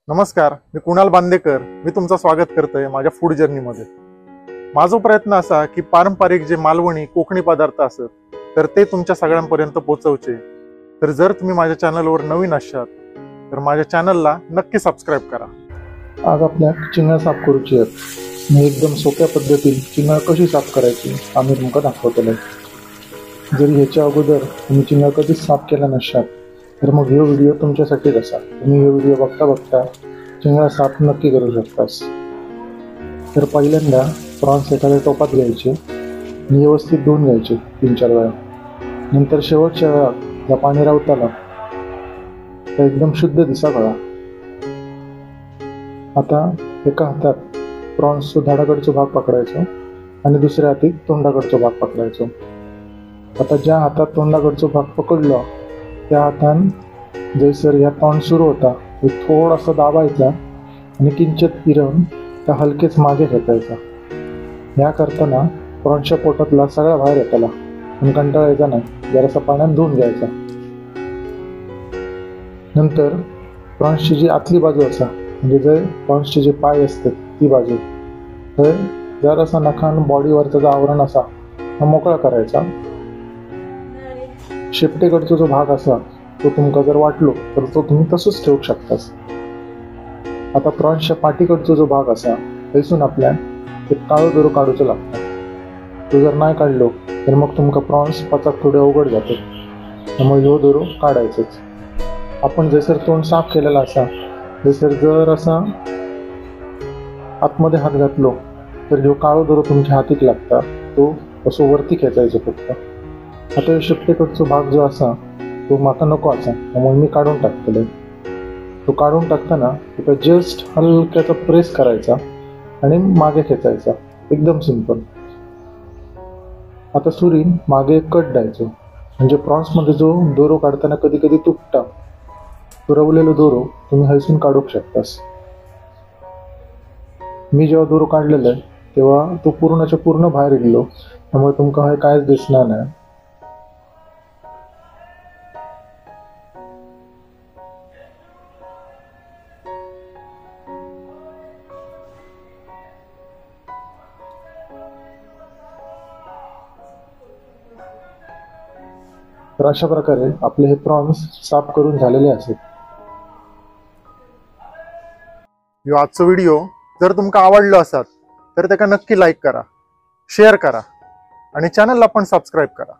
नमस्कार, मी कुणाल बांदेकर. मी तुमचं स्वागत करतोय माझ्या फूड जर्नीमध्ये. माझा प्रयत्न असा की पारंपरिक जे मालवणी कोकणी पदार्थ असतात तर ते तुमच्या सगळ्यांपर्यंत पोहोचवचे. तर जर तुम्ही माझ्या चॅनलवर नवीन असाल तर माझ्या चॅनलला नक्की सबस्क्राईब करा. आज आपल्या चिंगळ साफ करूची आहेत. मी एकदम सोप्या पद्धतीने चिंगळ कशी साफ करायची आम्ही तुमका दाखवतले. जर ह्याच्या अगोदर तुम्ही चिंगळ कधीच साफ केला नसाल तर मग हा व्हिडिओ तुमच्यासाठीच असा. तुम्ही हा व्हिडिओ बघता बघता चिंगळा साफ नक्की करू शकतास. तर पहिल्यांदा प्रॉन्स एखाद्या टोपात घ्यायचे आणि व्यवस्थित धुवून घ्यायचे 3-4 वेळा. नंतर शेवटच्या वेळा या पाणी रावताला तर एकदम शुद्ध दिसा कळा. आता एका हातात प्रॉन्सचा धाडाकडचा भाग पकडायचो आणि दुसऱ्या हाती तोंडाकडचा भाग पकडायचो. आता ज्या हातात तोंडाकडचा भाग पकडलो त्या हातान जैसर ह्या तोंड सुरू होता ते थोडासा दाबायचा आणि किंचित फिरवून त्या हलकेच मागे खेचायचा. ह्या करताना प्रॉन्सच्या पोटातला सगळा बाहेर येताला आणि कंटाळायचा नाही. जरासा पाण्यात धुवून घ्यायचा. नंतर प्रॉन्सची जी आतली बाजू असा म्हणजे जे प्रॉन्सचे जे पाय असतात ती बाजू तर जरासा नखान बॉडीवरचा जो आवरण असा हा मोकळा करायचा. शेपटेकडचा जो भाग असा तो तुमका जर वाटलो तर तो तुम्ही तसंच ठेवू शकतास. आता प्रॉन्सच्या पाठीकडचा जो भाग असा थंयसून आपल्या एक काळो दोरो काढूचो लागता. तो जर नाही काढलो तर मग तुमका प्रॉन्स पचाक थोडे अवघड जाते. त्यामुळे ह्यो दोरो काढायचोच. आपण जसर तोंड साफ केलेला असा जसर जर असा आतमध्ये हात घातलो तर ह्यो काळो दोरो तुमच्या हातीक लागता. तो असो वरती खेचायचो फक्त. आता शेपटेकडचा भाग जो असा तो माका नको असा त्यामुळे मी काढून टाकतले. तो काढून टाकताना त्याचा जस्ट हलक्याचा प्रेस करायचा आणि मागे खेचायचा. एकदम सिंपल. आता सुरीन मागे एक कट द्यायचो म्हणजे प्रॉन्समध्ये जो दोरो काढताना कधी कधी तुटता तो रवलेलो दोरो तुम्ही हैसून काढू शकतास. मी जेव्हा दोरो काढलेला आहे तेव्हा तो पूर्णच्या पूर्ण बाहेर गेलो त्यामुळे तुमका हे कायच दिसणार नाही. तर अशा प्रकारे आपले हे प्रॉन्स साफ करून झालेले असेल. ह्यो आजचो व्हिडिओ जर तुमका आवडलो असाल तर त्याका नक्की लाईक करा, शेअर करा आणि चॅनलला पण सबस्क्राईब करा.